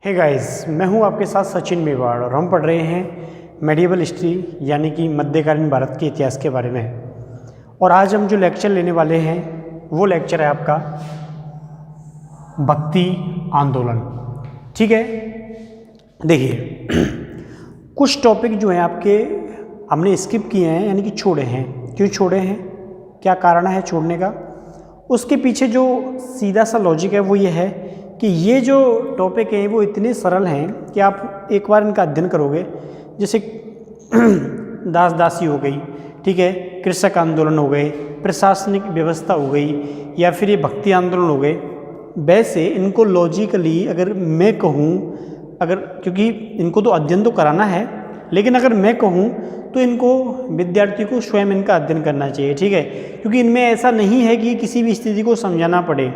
Hey guys, मैं हूं आपके साथ सचिन मेवाड़ और हम पढ़ रहे हैं मेडिएवल हिस्ट्री यानी कि मध्यकालीन भारत के इतिहास के बारे में। और आज हम जो लेक्चर लेने वाले हैं वो लेक्चर है आपका भक्ति आंदोलन। ठीक है, देखिए कुछ टॉपिक जो हैं आपके हमने स्किप किए हैं यानी कि छोड़े हैं। क्यों छोड़े हैं, क्या कारण है छोड़ने का, उसके पीछे जो सीधा सा लॉजिक है वो ये है कि ये जो टॉपिक हैं वो इतने सरल हैं कि आप एक बार इनका अध्ययन करोगे, जैसे दास दासी हो गई, ठीक है, कृषक आंदोलन हो गए, प्रशासनिक व्यवस्था हो गई, या फिर ये भक्ति आंदोलन हो गए। वैसे इनको लॉजिकली अगर मैं कहूँ, अगर क्योंकि इनको तो अध्ययन तो कराना है, लेकिन अगर मैं कहूँ तो इनको विद्यार्थी को स्वयं इनका अध्ययन करना चाहिए। ठीक है, क्योंकि इनमें ऐसा नहीं है कि किसी भी स्थिति को समझाना पड़े।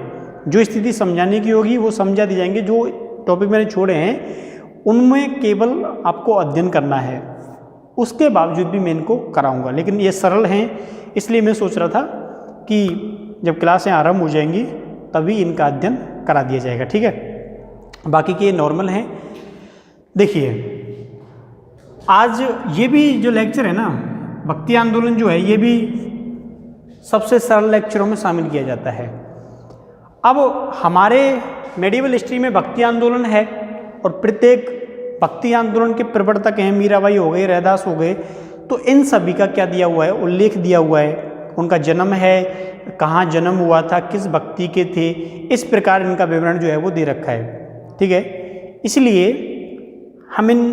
जो स्थिति समझाने की होगी वो समझा दी जाएंगे। जो टॉपिक मैंने छोड़े हैं उनमें केवल आपको अध्ययन करना है, उसके बावजूद भी मैं इनको कराऊंगा। लेकिन ये सरल हैं, इसलिए मैं सोच रहा था कि जब क्लासें आरंभ हो जाएंगी तभी इनका अध्ययन करा दिया जाएगा। ठीक है, बाकी के नॉर्मल हैं। देखिए आज ये भी जो लेक्चर है ना, भक्ति आंदोलन जो है, ये भी सबसे सरल लेक्चरों में शामिल किया जाता है। अब हमारे मेडिएवल हिस्ट्री में भक्ति आंदोलन है और प्रत्येक भक्ति आंदोलन के प्रवर्तक हैं, मीराबाई हो गए, रैदास हो गए, तो इन सभी का क्या दिया हुआ है, उल्लेख दिया हुआ है, उनका जन्म है, कहाँ जन्म हुआ था, किस भक्ति के थे, इस प्रकार इनका विवरण जो है वो दे रखा है। ठीक है, इसलिए हम इन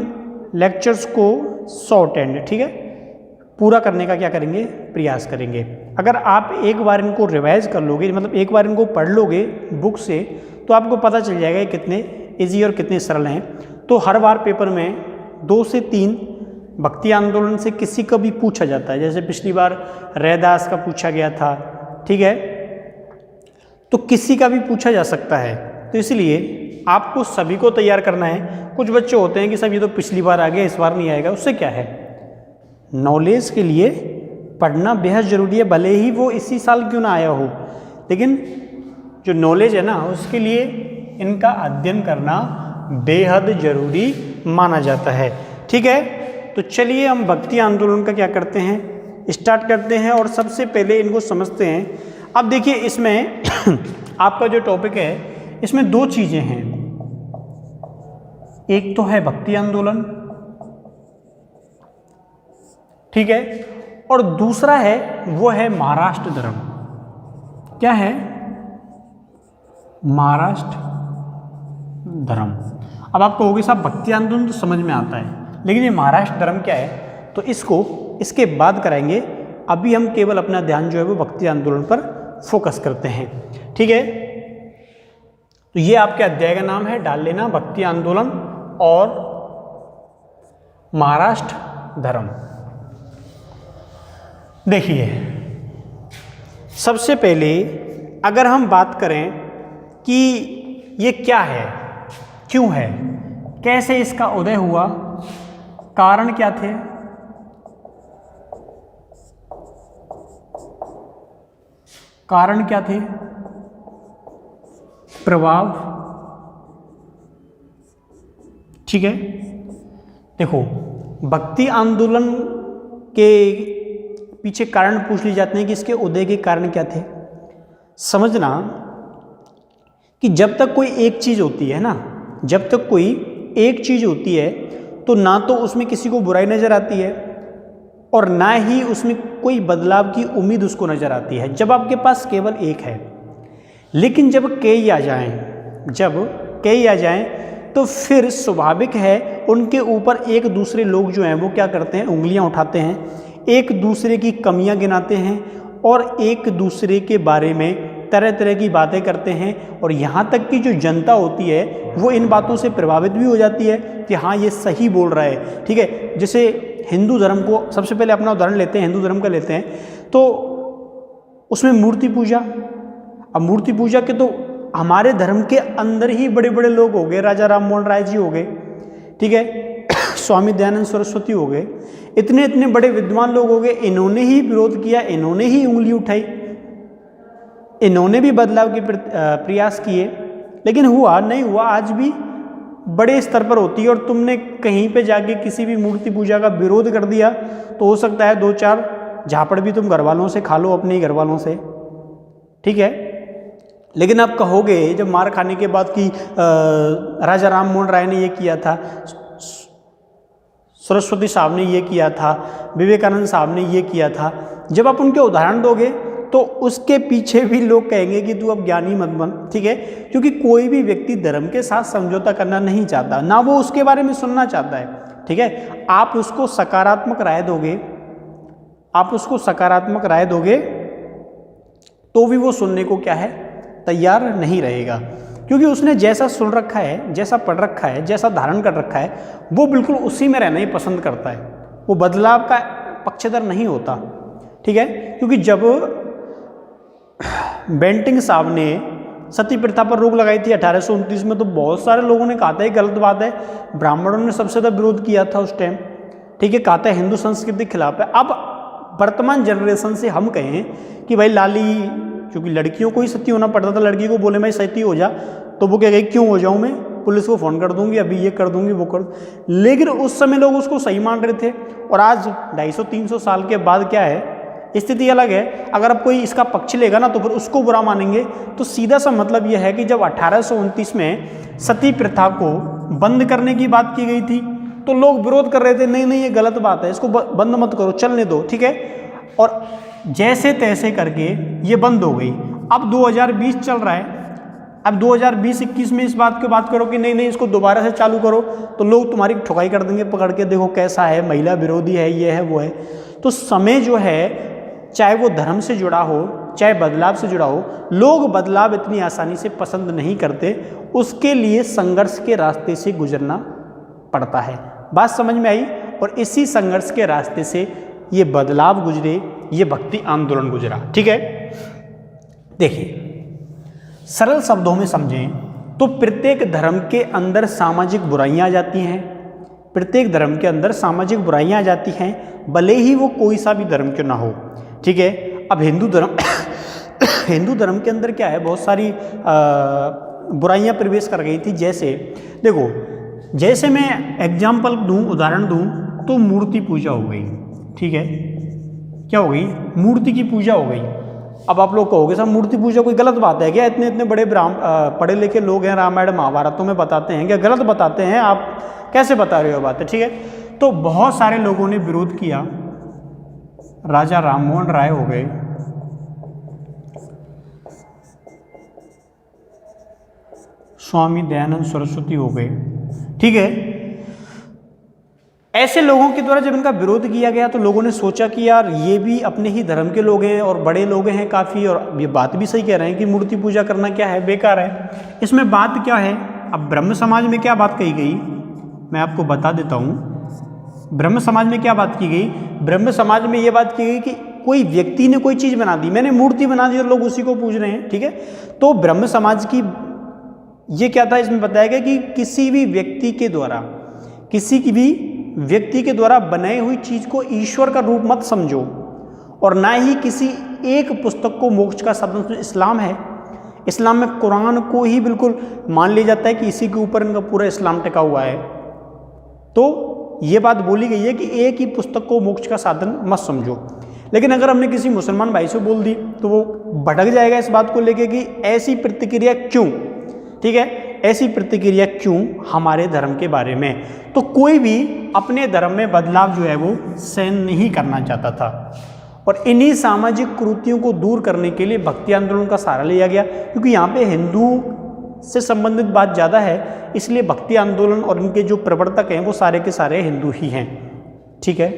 लेक्चर्स को शॉर्ट एंड, ठीक है, पूरा करने का क्या करेंगे, प्रयास करेंगे। अगर आप एक बार इनको रिवाइज कर लोगे, मतलब एक बार इनको पढ़ लोगे बुक से, तो आपको पता चल जाएगा कि कितने इजी और कितने सरल हैं। तो हर बार पेपर में 2 से 3 भक्ति आंदोलन से किसी का भी पूछा जाता है। जैसे पिछली बार रैदास का पूछा गया था, ठीक है, तो किसी का भी पूछा जा सकता है। तो इसलिए आपको सभी को तैयार करना है। कुछ बच्चे होते हैं कि सब ये तो पिछली बार आ गया, इस बार नहीं आएगा, उससे क्या है, नॉलेज के लिए पढ़ना बेहद ज़रूरी है, भले ही वो इसी साल क्यों ना आया हो, लेकिन जो नॉलेज है ना उसके लिए इनका अध्ययन करना बेहद ज़रूरी माना जाता है। ठीक है, तो चलिए हम भक्ति आंदोलन का क्या करते हैं, स्टार्ट करते हैं और सबसे पहले इनको समझते हैं। अब देखिए इसमें आपका जो टॉपिक है इसमें 2 चीज़ें हैं, एक तो है भक्ति आंदोलन, ठीक है, और दूसरा है वो है महाराष्ट्र धर्म। क्या है, महाराष्ट्र धर्म। अब आप कहोगे साहब भक्ति आंदोलन तो समझ में आता है, लेकिन ये महाराष्ट्र धर्म क्या है, तो इसको इसके बाद कराएंगे। अभी हम केवल अपना ध्यान जो है वो भक्ति आंदोलन पर फोकस करते हैं। ठीक है, तो ये आपके अध्याय का नाम है, डाल लेना, भक्ति आंदोलन और महाराष्ट्र धर्म। देखिए सबसे पहले अगर हम बात करें कि ये क्या है, क्यों है, कैसे इसका उदय हुआ, कारण क्या थे, कारण क्या थे, प्रभाव। ठीक है, देखो भक्ति आंदोलन के पीछे कारण पूछ लिए जाते हैं कि इसके उदय के कारण क्या थे। समझना कि जब तक कोई एक चीज़ होती है ना, जब तक कोई एक चीज़ होती है तो ना तो उसमें किसी को बुराई नज़र आती है और ना ही उसमें कोई बदलाव की उम्मीद उसको नज़र आती है, जब आपके पास केवल एक है। लेकिन जब कई आ जाएं, तो फिर स्वाभाविक है उनके ऊपर एक दूसरे लोग जो हैं वो क्या करते हैं, उंगलियां उठाते हैं, एक दूसरे की कमियां गिनाते हैं और एक दूसरे के बारे में तरह तरह की बातें करते हैं। और यहाँ तक कि जो जनता होती है वो इन बातों से प्रभावित भी हो जाती है कि हाँ ये सही बोल रहा है। ठीक है, जैसे हिंदू धर्म को सबसे पहले अपना उदाहरण लेते हैं, हिंदू धर्म का लेते हैं, तो उसमें मूर्ति पूजा। अब मूर्ति पूजा के तो हमारे धर्म के अंदर ही बड़े बड़े लोग हो गए, राजा राम मोहन राय जी हो गए, ठीक है, स्वामी दयानंद सरस्वती हो गए, इतने इतने बड़े विद्वान लोग हो गए, इन्होंने ही विरोध किया, इन्होंने ही उंगली उठाई, इन्होंने भी बदलाव के प्रयास किए, लेकिन हुआ नहीं हुआ। आज भी बड़े स्तर पर होती है और तुमने कहीं पे जाके किसी भी मूर्ति पूजा का विरोध कर दिया तो हो सकता है 2-4 झापड़ भी तुम घर वालों से खा लो, अपने ही घर वालों से, ठीक है। लेकिन आप कहोगे जब मार खाने के बाद कि राजा राम मोहन राय ने ये किया था, सरस्वती साहब ने ये किया था, विवेकानंद साहब ने ये किया था, जब आप उनके उदाहरण दोगे तो उसके पीछे भी लोग कहेंगे कि तू अब ज्ञानी मत बन, ठीक है। क्योंकि कोई भी व्यक्ति धर्म के साथ समझौता करना नहीं चाहता, ना वो उसके बारे में सुनना चाहता है, ठीक है। आप उसको सकारात्मक राय दोगे, आप उसको सकारात्मक राय दोगे तो भी वो सुनने को क्या है, तैयार नहीं रहेगा। क्योंकि उसने जैसा सुन रखा है, जैसा पढ़ रखा है, जैसा धारण कर रखा है, वो बिल्कुल उसी में रहना ही पसंद करता है, वो बदलाव का पक्षधर नहीं होता, ठीक है। क्योंकि जब बेंटिंग साहब ने सती प्रथा पर रोक लगाई थी 1829 में, तो बहुत सारे लोगों ने कहा था ये गलत बात है, ब्राह्मणों ने सबसे ज़्यादा विरोध किया था उस टाइम, ठीक है, कहा था हिंदू संस्कृति के खिलाफ है। अब वर्तमान जनरेशन से हम कहें कि भाई लाली, क्योंकि लड़कियों को ही सती होना पड़ता था, लड़की को बोले मैं सती हो जा तो वो कहेगी क्यों हो जाऊँ मैं, पुलिस को फ़ोन कर दूंगी, अभी ये कर दूंगी वो कर। लेकिन उस समय लोग उसको सही मान रहे थे, और आज 250-300 साल के बाद क्या है, स्थिति अलग है। अगर अब कोई इसका पक्ष लेगा ना तो फिर उसको बुरा मानेंगे। तो सीधा सा मतलब यह है कि जब 1829 में सती प्रथा को बंद करने की बात की गई थी तो लोग विरोध कर रहे थे, नहीं नहीं ये गलत बात है, इसको बंद मत करो, चलने दो, ठीक है। और जैसे तैसे करके ये बंद हो गई। अब 2020 चल रहा है, अब 2020-21 में इस बात की बात करो कि नहीं नहीं इसको दोबारा से चालू करो, तो लोग तुम्हारी ठुकाई कर देंगे पकड़ के, देखो कैसा है, महिला विरोधी है, ये है वो है। तो समय जो है, चाहे वो धर्म से जुड़ा हो, चाहे बदलाव से जुड़ा हो, लोग बदलाव इतनी आसानी से पसंद नहीं करते, उसके लिए संघर्ष के रास्ते से गुजरना पड़ता है। बात समझ में आई? और इसी संघर्ष के रास्ते से ये बदलाव गुजरे, ये भक्ति आंदोलन गुजरा, ठीक है। देखिए सरल शब्दों में समझें तो प्रत्येक धर्म के अंदर सामाजिक बुराइयां आ जाती हैं, प्रत्येक धर्म के अंदर सामाजिक बुराइयां आ जाती हैं, भले ही वो कोई सा भी धर्म क्यों ना हो, ठीक है। अब हिंदू धर्म हिंदू धर्म के अंदर क्या है, बहुत सारी बुराइयां प्रवेश कर गई थी। जैसे देखो, जैसे मैं एग्जाम्पल दूं, उदाहरण दूं, तो मूर्ति पूजा हो गई, ठीक है, क्या हो गई, मूर्ति की पूजा हो गई। अब आप लोग कहोगे साहब मूर्ति पूजा कोई गलत बात है क्या, इतने इतने बड़े पढ़े लिखे लोग हैं, रामायण महाभारतों में बताते हैं, क्या गलत बताते हैं, आप कैसे बता रहे हो बातें, ठीक है। तो बहुत सारे लोगों ने विरोध किया, राजा राम मोहन राय हो गए, स्वामी दयानंद सरस्वती हो गए, ठीक है। ऐसे लोगों के द्वारा जब इनका विरोध किया गया तो लोगों ने सोचा कि यार ये भी अपने ही धर्म के लोग हैं और बड़े लोग हैं काफ़ी, और ये बात भी सही कह रहे हैं कि मूर्ति पूजा करना क्या है, बेकार है। इसमें बात क्या है, अब ब्रह्म समाज में क्या बात कही गई मैं आपको बता देता हूँ। ब्रह्म समाज में क्या बात की गई, ब्रह्म समाज में ये बात की गई कि कोई व्यक्ति ने कोई चीज़ बना दी, मैंने मूर्ति बना दी और लोग उसी को पूज रहे हैं, ठीक है। तो ब्रह्म समाज की ये क्या था, इसमें बताया गया कि किसी भी व्यक्ति के द्वारा, किसी की भी व्यक्ति के द्वारा बनाई हुई चीज को ईश्वर का रूप मत समझो, और ना ही किसी एक पुस्तक को मोक्ष का साधन। इस्लाम है, इस्लाम में कुरान को ही बिल्कुल मान लिया जाता है कि इसी के ऊपर इनका पूरा इस्लाम टिका हुआ है। तो ये बात बोली गई है कि एक ही पुस्तक को मोक्ष का साधन मत समझो। लेकिन अगर हमने किसी मुसलमान भाई से बोल दी तो वो भटक जाएगा इस बात को लेके कि ऐसी प्रतिक्रिया क्यों, ठीक है, ऐसी प्रतिक्रिया क्यों हमारे धर्म के बारे में। तो कोई भी अपने धर्म में बदलाव जो है वो सहन नहीं करना चाहता था, और इन्हीं सामाजिक कुरीतियों को दूर करने के लिए भक्ति आंदोलन का सहारा लिया गया। क्योंकि यहाँ पे हिंदू से संबंधित बात ज़्यादा है, इसलिए भक्ति आंदोलन और इनके जो प्रवर्तक हैं वो सारे के सारे हिंदू ही हैं, ठीक है।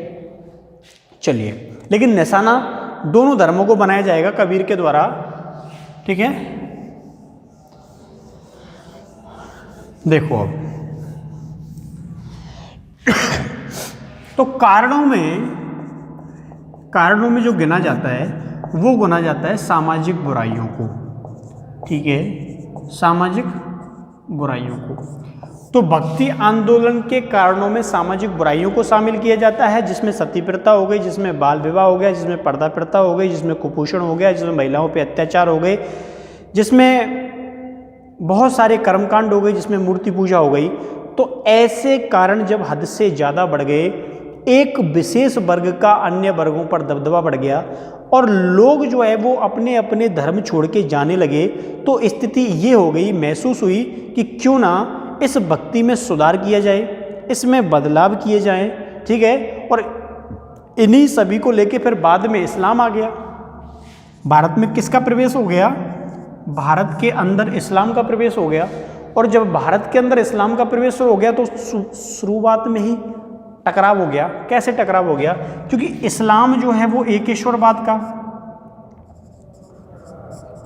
चलिए, लेकिन निशाना दोनों धर्मों को बनाया जाएगा कबीर के द्वारा, ठीक है। देखो अब तो कारणों में जो गिना जाता है वो गिना जाता है सामाजिक बुराइयों को, ठीक है, सामाजिक बुराइयों को। तो भक्ति आंदोलन के कारणों में सामाजिक बुराइयों को शामिल किया जाता है, जिसमें सती प्रथा हो गई, जिसमें बाल विवाह हो गया, जिसमें पर्दा प्रथा हो गई, जिसमें कुपोषण हो गया, जिसमें महिलाओं पर अत्याचार हो गए, जिसमें बहुत सारे कर्मकांड हो गए जिसमें मूर्ति पूजा हो गई। तो ऐसे कारण जब हद से ज़्यादा बढ़ गए, एक विशेष वर्ग का अन्य वर्गों पर दबदबा बढ़ गया और लोग जो है वो अपने अपने धर्म छोड़ के जाने लगे, तो स्थिति ये हो गई, महसूस हुई कि क्यों ना इस भक्ति में सुधार किया जाए, इसमें बदलाव किए जाएं, ठीक है। और इन्हीं सभी को लेके फिर बाद में इस्लाम आ गया। भारत में किसका प्रवेश हो गया? भारत के अंदर इस्लाम का प्रवेश हो गया। और जब भारत के अंदर इस्लाम का प्रवेश हो गया तो शुरुआत में ही टकराव हो गया। कैसे टकराव हो गया? क्योंकि इस्लाम जो है वो एकेश्वरवाद का,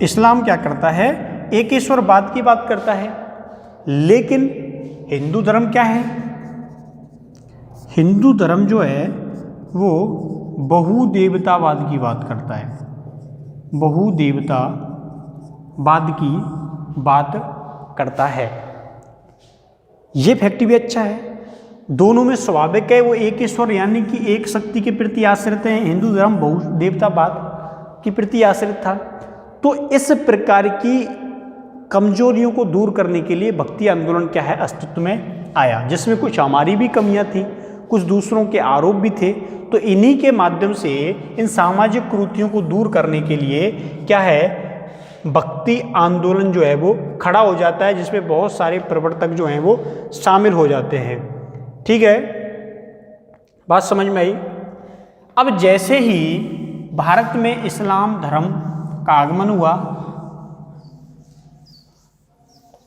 इस्लाम क्या करता है? एकेश्वरवाद की बात करता है। लेकिन हिंदू धर्म क्या है? हिंदू धर्म जो है वो बहुदेवतावाद की बात करता है, बहुदेवतावाद की बात करता है। ये फैक्ट भी अच्छा है। दोनों में स्वाभाविक है, वो एक ईश्वर यानी कि एक शक्ति के प्रति आश्रित हैं। हिंदू धर्म बहुदेवतावाद के प्रति आश्रित था। तो इस प्रकार की कमजोरियों को दूर करने के लिए भक्ति आंदोलन क्या है, अस्तित्व में आया, जिसमें कुछ हमारी भी कमियां थी, कुछ दूसरों के आरोप भी थे। तो इन्हीं के माध्यम से इन सामाजिक कुरीतियों को दूर करने के लिए क्या है, भक्ति आंदोलन जो है वो खड़ा हो जाता है, जिसमें बहुत सारे प्रवर्तक जो हैं वो शामिल हो जाते हैं। ठीक है, बात समझ में आई। अब जैसे ही भारत में इस्लाम धर्म का आगमन हुआ,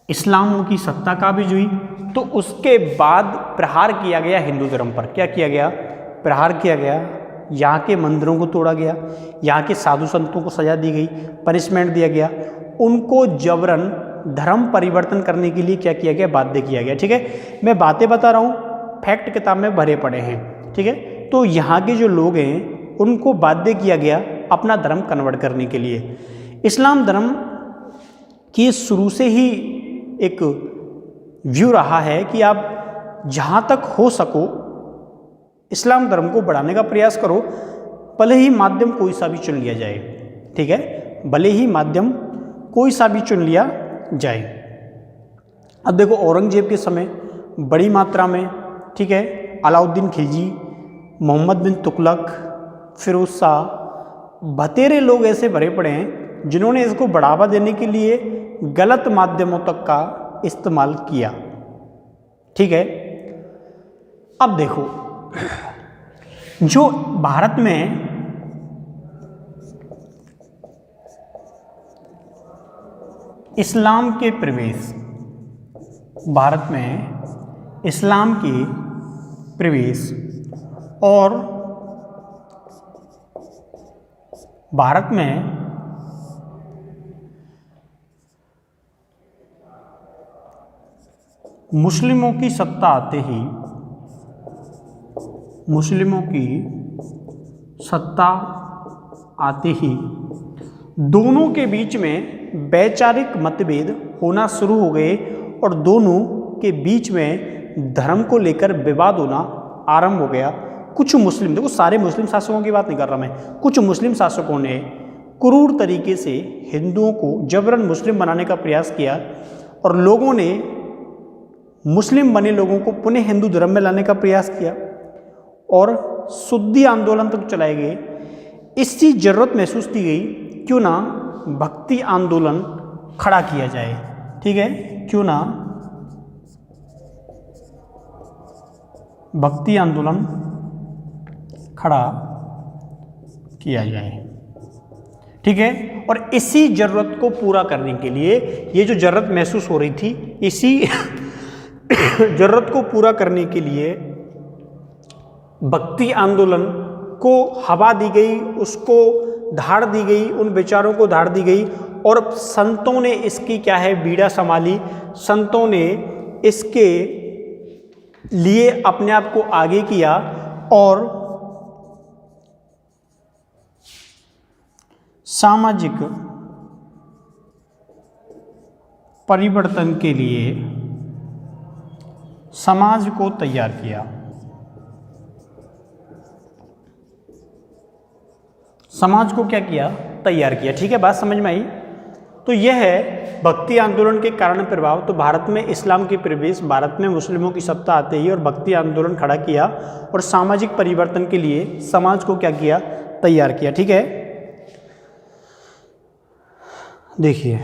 इस्लाम की सत्ता काबिज हुई, तो उसके बाद प्रहार किया गया हिंदू धर्म पर। क्या किया गया? प्रहार किया गया। यहाँ के मंदिरों को तोड़ा गया, यहाँ के साधु संतों को सजा दी गई, पनिशमेंट दिया गया, उनको जबरन धर्म परिवर्तन करने के लिए क्या किया गया? बाध्य किया गया। ठीक है, मैं बातें बता रहा हूँ, फैक्ट किताब में भरे पड़े हैं। ठीक है, तो यहाँ के जो लोग हैं उनको बाध्य किया गया अपना धर्म कन्वर्ट करने के लिए। इस्लाम धर्म की शुरू से ही एक व्यू रहा है कि आप जहाँ तक हो सको इस्लाम धर्म को बढ़ाने का प्रयास करो, भले ही माध्यम कोई सा भी चुन लिया जाए। ठीक है, भले ही माध्यम कोई सा भी चुन लिया जाए। अब देखो, औरंगजेब के समय बड़ी मात्रा में, ठीक है, अलाउद्दीन खिलजी, मोहम्मद बिन तुगलक, फिरोज शाह, बतेरे लोग ऐसे भरे पड़े हैं जिन्होंने इसको बढ़ावा देने के लिए गलत माध्यमों तक का इस्तेमाल किया। ठीक है, अब देखो, जो भारत में इस्लाम के प्रवेश, भारत में इस्लाम के प्रवेश और भारत में मुस्लिमों की सत्ता आते ही, मुस्लिमों की सत्ता आते ही दोनों के बीच में वैचारिक मतभेद होना शुरू हो गए और दोनों के बीच में धर्म को लेकर विवाद होना आरंभ हो गया। कुछ मुस्लिम, देखो सारे मुस्लिम शासकों की बात नहीं कर रहा मैं, कुछ मुस्लिम शासकों ने क्रूर तरीके से हिंदुओं को जबरन मुस्लिम बनाने का प्रयास किया और लोगों ने मुस्लिम बने लोगों को पुनः हिंदू धर्म में लाने का प्रयास किया और शुद्धि आंदोलन तक चलाए गए। इसकी जरूरत महसूस की गई, क्यों ना भक्ति आंदोलन खड़ा किया जाए। ठीक है, क्यों ना भक्ति आंदोलन खड़ा किया जाए। ठीक है, और इसी जरूरत को पूरा करने के लिए, ये जो जरूरत महसूस हो रही थी, इसी जरूरत को पूरा करने के लिए भक्ति आंदोलन को हवा दी गई, उसको धार दी गई, उन विचारों को धार दी गई और संतों ने इसकी क्या है, बीड़ा संभाली। संतों ने इसके लिए अपने आप को आगे किया और सामाजिक परिवर्तन के लिए समाज को तैयार किया। समाज को क्या किया? तैयार किया। ठीक है, बात समझ में आई। तो यह है भक्ति आंदोलन के कारण प्रभाव। तो भारत में इस्लाम की प्रवेश, भारत में मुस्लिमों की सत्ता आते ही और भक्ति आंदोलन खड़ा किया और सामाजिक परिवर्तन के लिए समाज को क्या किया, तैयार किया। ठीक है, देखिए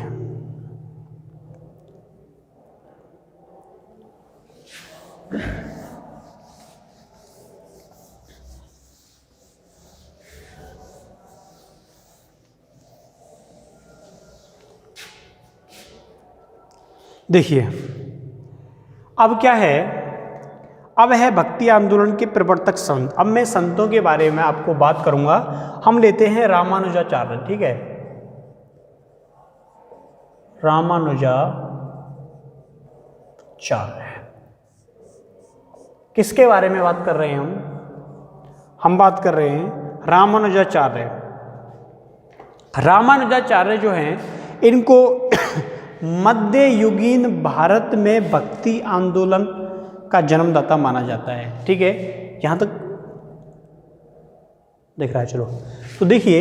देखिए अब क्या है, अब है भक्ति आंदोलन के प्रवर्तक संत। अब मैं संतों के बारे में आपको बात करूंगा। हम लेते हैं रामानुजाचार्य। ठीक है, रामानुजाचार्य किसके बारे में बात कर रहे हैं हम बात कर रहे हैं रामानुजाचार्य। रामानुजाचार्य जो हैं इनको मध्ययुगीन भारत में भक्ति आंदोलन का जन्मदाता माना जाता है। ठीक है, यहां तक देख रहा है। चलो तो देखिए,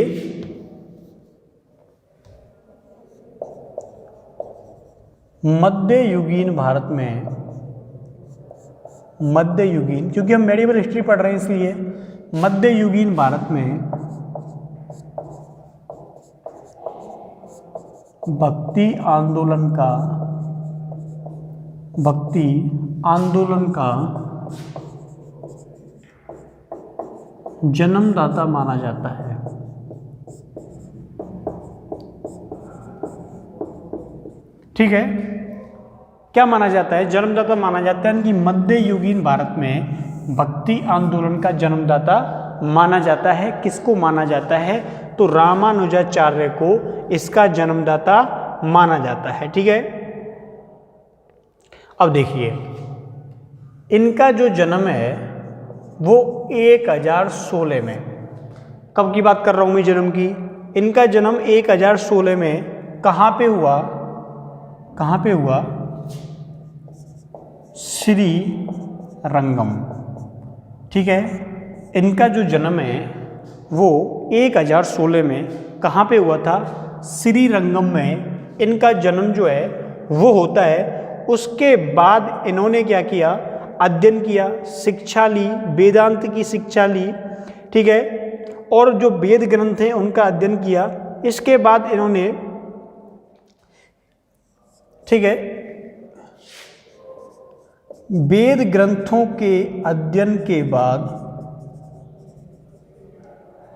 मध्ययुगीन भारत में, मध्ययुगीन क्योंकि हम मेडिवल हिस्ट्री पढ़ रहे हैं इसलिए मध्ययुगीन भारत में भक्ति आंदोलन का जन्मदाता माना जाता है। ठीक है, क्या माना जाता है, जन्मदाता माना जाता है कि मध्ययुगीन भारत में भक्ति आंदोलन का जन्मदाता माना जाता है। किसको माना जाता है, तो रामानुजाचार्य को इसका जन्मदाता माना जाता है। ठीक है, अब देखिए इनका जो जन्म है वो 1016 में, कब की बात कर रहा हूं मैं जन्म की, इनका जन्म 1016 में कहां पे हुआ, श्री रंगम। ठीक है, इनका जो जन्म है वो 1016 में कहाँ पे हुआ था, श्री रंगम में इनका जन्म जो है वो होता है। उसके बाद इन्होंने क्या किया, अध्ययन किया, शिक्षा ली, वेदांत की शिक्षा ली। ठीक है, और जो वेद ग्रंथ हैं उनका अध्ययन किया। इसके बाद इन्होंने, ठीक है, वेद ग्रंथों के अध्ययन के बाद,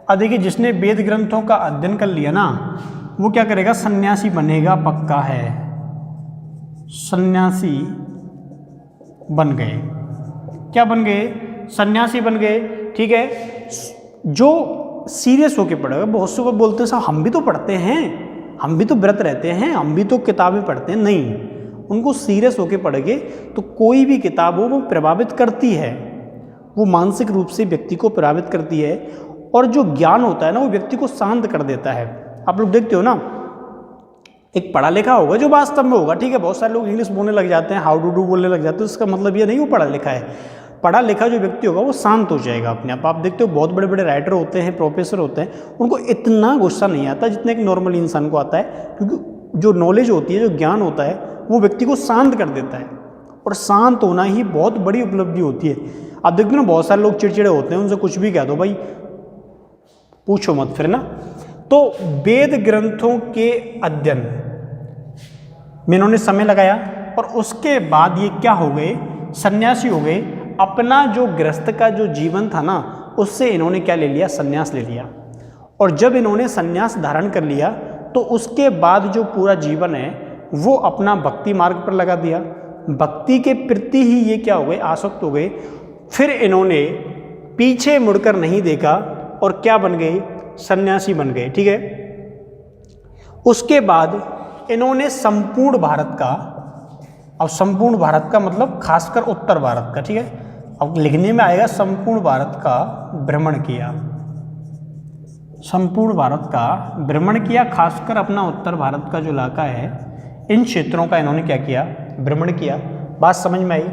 देखिए जिसने वेद ग्रंथों का अध्ययन कर लिया ना वो क्या करेगा, सन्यासी बनेगा, पक्का है, सन्यासी बन गए। क्या बन गए, सन्यासी बन गए। ठीक है, जो सीरियस होके पढ़ेगा, बहुत से लोग बोलते हैं साहब हम भी तो पढ़ते हैं, हम भी तो व्रत रहते हैं, हम भी तो किताबें पढ़ते हैं। नहीं, उनको सीरियस होके पढ़ेंगे तो कोई भी किताब हो वो प्रभावित करती है, वो मानसिक रूप से व्यक्ति को प्रभावित करती है। और जो ज्ञान होता है ना वो व्यक्ति को शांत कर देता है। आप लोग देखते हो ना, एक पढ़ा लिखा होगा जो वास्तव में होगा, ठीक है, बहुत सारे लोग इंग्लिश बोलने लग जाते हैं, हाउ टू डू बोलने लग जाते हैं, उसका मतलब ये नहीं वो पढ़ा लिखा है। पढ़ा लिखा जो व्यक्ति होगा वो शांत हो जाएगा अपने आप। आप देखते हो बहुत बड़े बड़े राइटर होते हैं, प्रोफेसर होते हैं, उनको इतना गुस्सा नहीं आता जितना एक नॉर्मल इंसान को आता है, क्योंकि जो नॉलेज होती है, जो ज्ञान होता है वो व्यक्ति को शांत कर देता है। और शांत होना ही बहुत बड़ी उपलब्धि होती है। आप देखते हो ना बहुत सारे लोग चिड़चिड़े होते हैं, उनसे कुछ भी कह दो भाई पूछो मत फिर ना। तो वेद ग्रंथों के अध्ययन में इन्होंने समय लगाया और उसके बाद ये क्या हो गए, सन्यासी हो गए। अपना जो गृहस्थ का जो जीवन था ना उससे इन्होंने क्या ले लिया, सन्यास ले लिया। और जब इन्होंने सन्यास धारण कर लिया तो उसके बाद जो पूरा जीवन है वो अपना भक्ति मार्ग पर लगा दिया। भक्ति के प्रति ही ये क्या हो गए, आसक्त हो गए। फिर इन्होंने पीछे मुड़कर नहीं देखा और क्या बन गए, सन्यासी बन गए। ठीक है, उसके बाद इन्होंने संपूर्ण भारत का, अब संपूर्ण भारत का मतलब खासकर उत्तर भारत का, ठीक है, अब लिखने में आएगा संपूर्ण भारत का भ्रमण किया, संपूर्ण भारत का भ्रमण किया, खासकर अपना उत्तर भारत का जो इलाका है इन क्षेत्रों का इन्होंने क्या किया, भ्रमण किया। बात समझ में आई।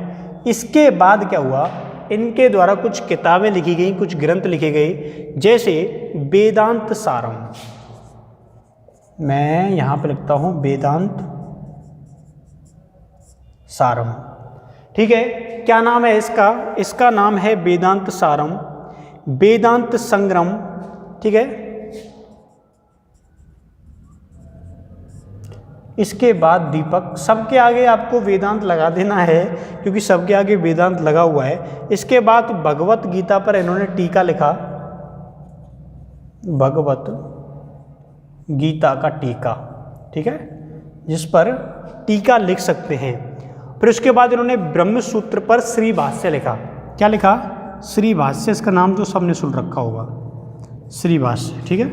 इसके बाद क्या हुआ, इनके द्वारा कुछ किताबें लिखी गई, कुछ ग्रंथ लिखे गए, जैसे वेदांत सारम, मैं यहाँ पे लिखता हूँ वेदांत सारम। ठीक है, क्या नाम है इसका? इसका नाम है वेदांत सारम, वेदांत संग्रम। ठीक है, इसके बाद दीपक। सबके आगे आपको वेदांत लगा देना है क्योंकि सबके आगे वेदांत लगा हुआ है। इसके बाद भगवत गीता पर इन्होंने टीका लिखा, भगवत गीता का टीका। ठीक है, जिस पर टीका लिख सकते हैं। फिर उसके बाद इन्होंने ब्रह्म सूत्र पर श्री भाष्य लिखा। क्या लिखा? श्री भाष्य। इसका नाम तो सबने सुन रखा होगा, श्री भाष्य। ठीक है,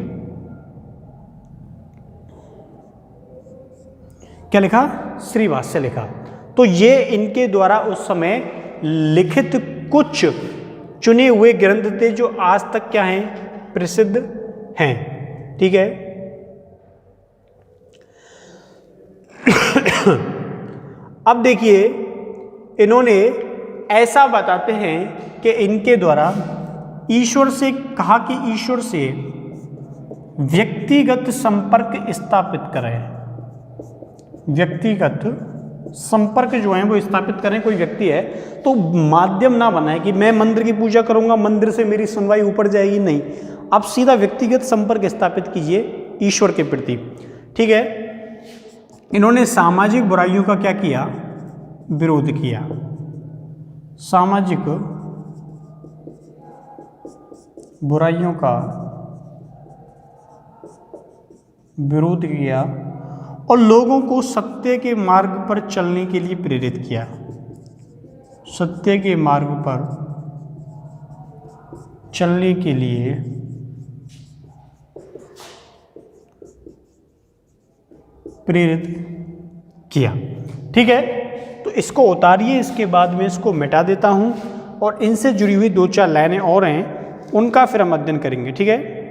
क्या लिखा? श्री भाष्य लिखा। तो ये इनके द्वारा उस समय लिखित कुछ चुने हुए ग्रंथ थे जो आज तक क्या हैं? प्रसिद्ध हैं। ठीक है, अब देखिए इन्होंने ऐसा बताते हैं कि इनके द्वारा ईश्वर से कहा कि ईश्वर से व्यक्तिगत संपर्क स्थापित करें। व्यक्तिगत संपर्क जो है वो स्थापित करें। कोई व्यक्ति है तो माध्यम ना बनाए कि मैं मंदिर की पूजा करूंगा, मंदिर से मेरी सुनवाई ऊपर जाएगी, नहीं। आप सीधा व्यक्तिगत संपर्क स्थापित कीजिए ईश्वर के प्रति। ठीक है, इन्होंने सामाजिक बुराइयों का क्या किया? विरोध किया। सामाजिक बुराइयों का विरोध किया और लोगों को सत्य के मार्ग पर चलने के लिए प्रेरित किया। सत्य के मार्ग पर चलने के लिए प्रेरित किया। ठीक है, तो इसको उतारिए, इसके बाद में इसको मिटा देता हूं और इनसे जुड़ी हुई 2-4 लाइनें और हैं, उनका फिर हम अध्ययन करेंगे। ठीक है,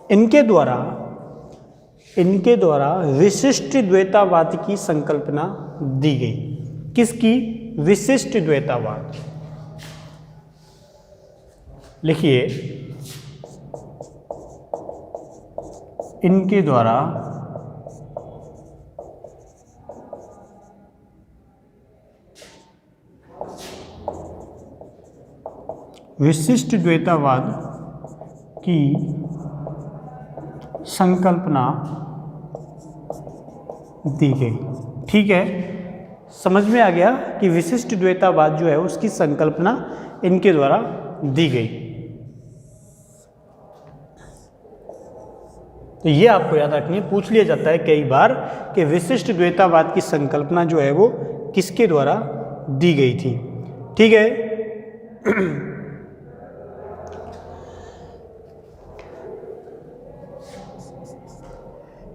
इनके द्वारा विशिष्ट द्वैतावाद की संकल्पना दी गई। किसकी? विशिष्ट द्वैतावाद। लिखिए, इनके द्वारा विशिष्ट द्वैतावाद की संकल्पना दी गई। ठीक है, समझ में आ गया कि विशिष्ट द्वैतावाद जो है उसकी संकल्पना इनके द्वारा दी गई। तो ये आपको याद रखनी है, पूछ लिया जाता है कई बार कि विशिष्ट द्वैतावाद की संकल्पना जो है वो किसके द्वारा दी गई थी। ठीक है,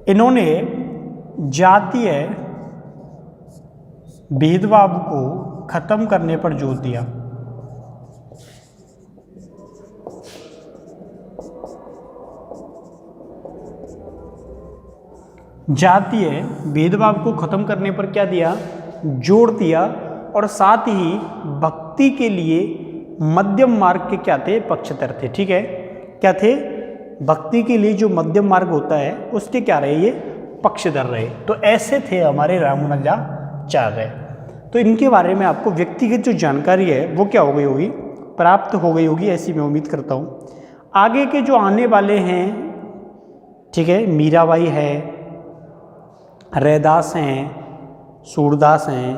इन्होंने जातीय भेदभाव को खत्म करने पर जोर दिया। जातीय भेदभाव को खत्म करने पर क्या दिया? जोर दिया। और साथ ही भक्ति के लिए मध्यम मार्ग के क्या थे? पक्षधर थे। ठीक है, क्या थे? भक्ति के लिए जो मध्यम मार्ग होता है उसके क्या रहे? ये पक्षधर रहे। तो ऐसे थे हमारे रामानुजाचार्य। तो इनके बारे में आपको व्यक्तिगत जो जानकारी है वो क्या हो गई होगी? प्राप्त हो गई होगी, ऐसी मैं उम्मीद करता हूँ। आगे के जो आने वाले हैं, ठीक है, मीराबाई है, रैदास हैं, सूरदास हैं,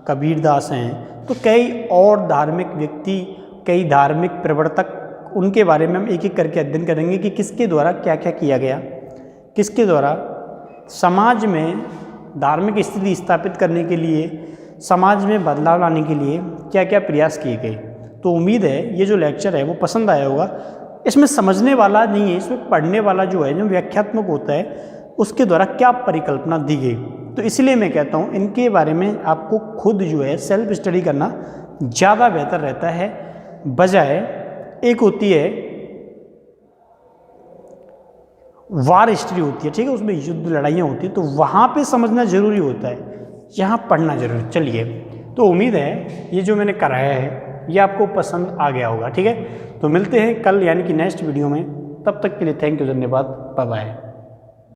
कबीरदास हैं, तो कई और धार्मिक व्यक्ति, कई धार्मिक प्रवर्तक, उनके बारे में हम एक एक करके अध्ययन करेंगे कि किसके द्वारा क्या क्या किया गया, किसके द्वारा समाज में धार्मिक स्थिति स्थापित करने के लिए, समाज में बदलाव लाने के लिए क्या क्या प्रयास किए गए। तो उम्मीद है ये जो लेक्चर है वो पसंद आया होगा। इसमें समझने वाला नहीं है, इसमें पढ़ने वाला जो है, जो व्याख्यात्मक होता है, उसके द्वारा क्या परिकल्पना दी गई। तो इसलिए मैं कहता हूँ इनके बारे में आपको खुद जो है सेल्फ स्टडी करना ज़्यादा बेहतर रहता है, बजाय एक होती है वार हिस्ट्री होती है, ठीक है, उसमें युद्ध लड़ाइयाँ होती है, तो वहाँ पे समझना जरूरी होता है। यहाँ पढ़ना जरूर। चलिए, तो उम्मीद है ये जो मैंने कराया है ये आपको पसंद आ गया होगा। ठीक है, तो मिलते हैं कल यानी कि नेक्स्ट वीडियो में। तब तक के लिए थैंक यू, धन्यवाद, बाय बाय।